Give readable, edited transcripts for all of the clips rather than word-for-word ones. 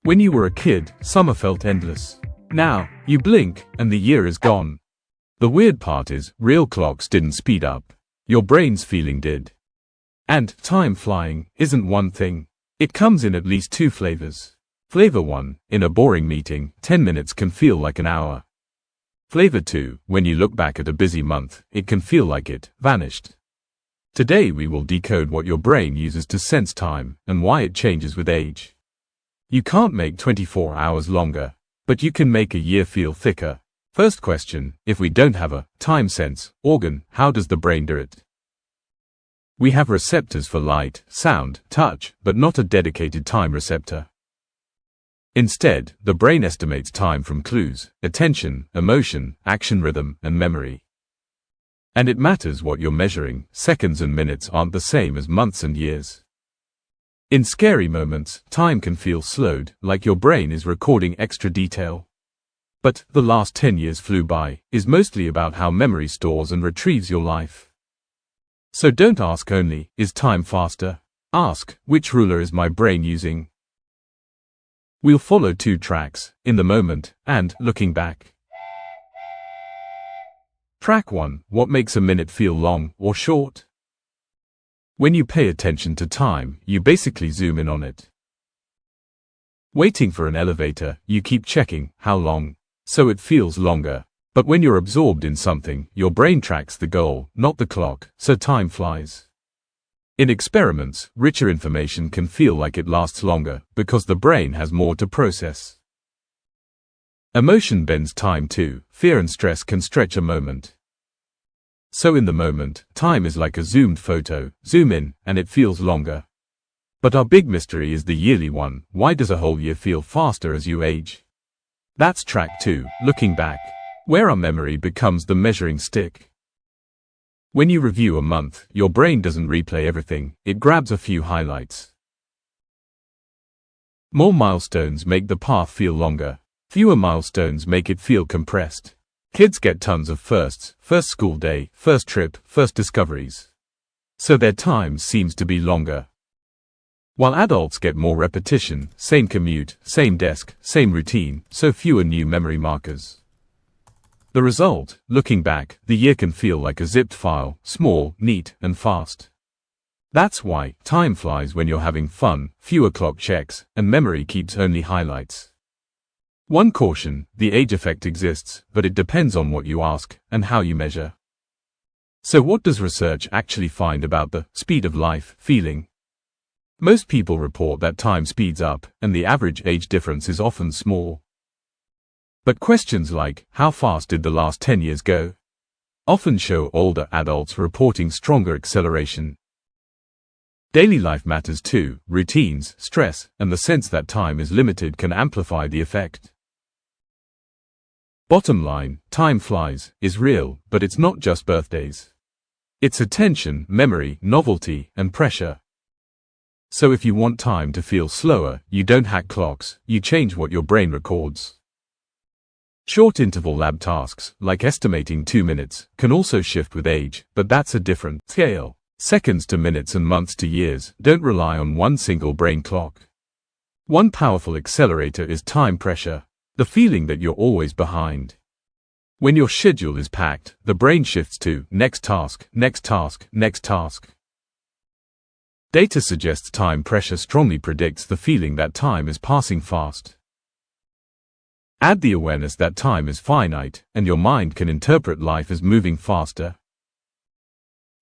When you were a kid, summer felt endless. Now, you blink, and the year is gone. The weird part is, real clocks didn't speed up. Your brain's feeling did. And time flying isn't one thing. It comes in at least two flavors. Flavor 1, in a boring meeting, 10 minutes can feel like an hour. Flavor 2, when you look back at a busy month, it can feel like it vanished. Today we will decode what your brain uses to sense time, and why it changes with age. You can't make 24 hours longer, but you can make a year feel thicker. First question, if we don't have a time sense organ, how does the brain do it? We have receptors for light, sound, touch, but not a dedicated time receptor. Instead, the brain estimates time from clues, attention, emotion, action rhythm, and memory. And it matters what you're measuring, seconds and minutes aren't the same as months and years. In scary moments, time can feel slowed, like your brain is recording extra detail. But the last 10 years flew by is mostly about how memory stores and retrieves your life. So don't ask only, is time faster? Ask, which ruler is my brain using? We'll follow two tracks, in the moment, and looking back. Track 1, what makes a minute feel long or short? When you pay attention to time, you basically zoom in on it. Waiting for an elevator, you keep checking, how long? So it feels longer. But when you're absorbed in something, your brain tracks the goal, not the clock, so time flies. In experiments, richer information can feel like it lasts longer, because the brain has more to process. Emotion bends time too. Fear and stress can stretch a moment. So in the moment, time is like a zoomed photo, zoom in, and it feels longer. But our big mystery is the yearly one. Why does a whole year feel faster as you age? That's track 2, looking back, where our memory becomes the measuring stick. When you review a month, your brain doesn't replay everything, it grabs a few highlights. More milestones make the path feel longer. Fewer milestones make it feel compressed. Kids get tons of firsts, first school day, first trip, first discoveries. So their time seems to be longer. While adults get more repetition, same commute, same desk, same routine, so fewer new memory markers. The result, looking back, the year can feel like a zipped file, small, neat, and fast. That's why time flies when you're having fun, fewer clock checks, and memory keeps only highlights. One caution, the age effect exists, but it depends on what you ask, and how you measure. So what does research actually find about the speed of life feeling? Most people report that time speeds up, and the average age difference is often small. But questions like, how fast did the last 10 years go? Often show older adults reporting stronger acceleration. Daily life matters too. Routines, stress, and the sense that time is limited can amplify the effect. Bottom line, time flies, is real, but it's not just birthdays. It's attention, memory, novelty, and pressure. So if you want time to feel slower, you don't hack clocks, you change what your brain records. Short interval lab tasks, like estimating 2 minutes, can also shift with age, but that's a different scale. Seconds to minutes and months to years don't rely on one single brain clock. One powerful accelerator is time pressure, the feeling that you're always behind. When your schedule is packed, the brain shifts to next task, next task, next task. Data suggests time pressure strongly predicts the feeling that time is passing fast. Add the awareness that time is finite, and your mind can interpret life as moving faster.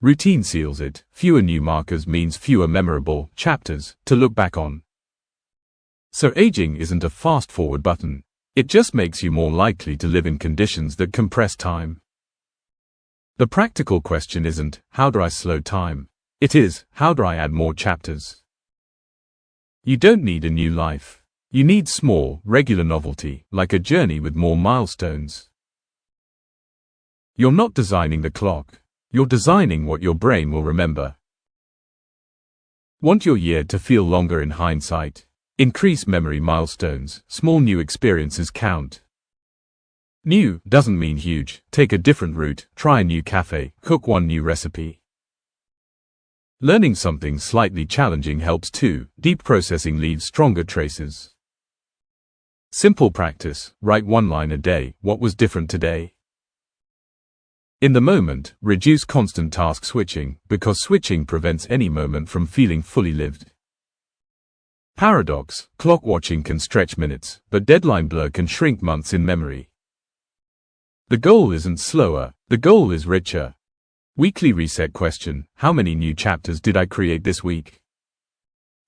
Routine seals it. Fewer new markers means fewer memorable chapters to look back on. So aging isn't a fast-forward button. It just makes you more likely to live in conditions that compress time. The practical question isn't, how do I slow time? It is, how do I add more chapters? You don't need a new life. You need small, regular novelty, like a journey with more milestones. You're not designing the clock. You're designing what your brain will remember. Want your year to feel longer in hindsight? Increase memory milestones. Small new experiences count. New doesn't mean huge. Take a different route, try a new cafe, cook one new recipe. Learning something slightly challenging helps too. Deep processing leaves stronger traces. Simple practice, write one line a day. What was different today? In the moment, reduce constant task switching, because switching prevents any moment from feeling fully lived. Paradox, clock watching can stretch minutes, but deadline blur can shrink months in memory. The goal isn't slower, the goal is richer. Weekly reset question, how many new chapters did I create this week?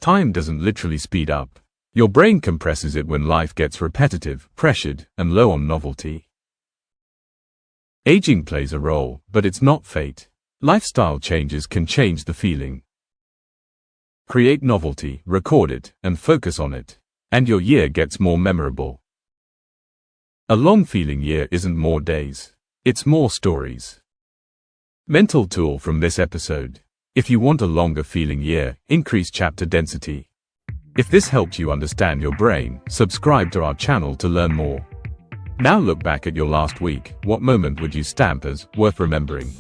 Time doesn't literally speed up. Your brain compresses it when life gets repetitive, pressured, and low on novelty. Aging plays a role, but it's not fate. Lifestyle changes can change the feeling. Create novelty, record it, and focus on it, and your year gets more memorable. A long feeling year isn't more days, it's more stories. Mental tool from this episode. If you want a longer feeling year, increase chapter density. If this helped you understand your brain, subscribe to our channel to learn more. Now look back at your last week. What moment would you stamp as worth remembering?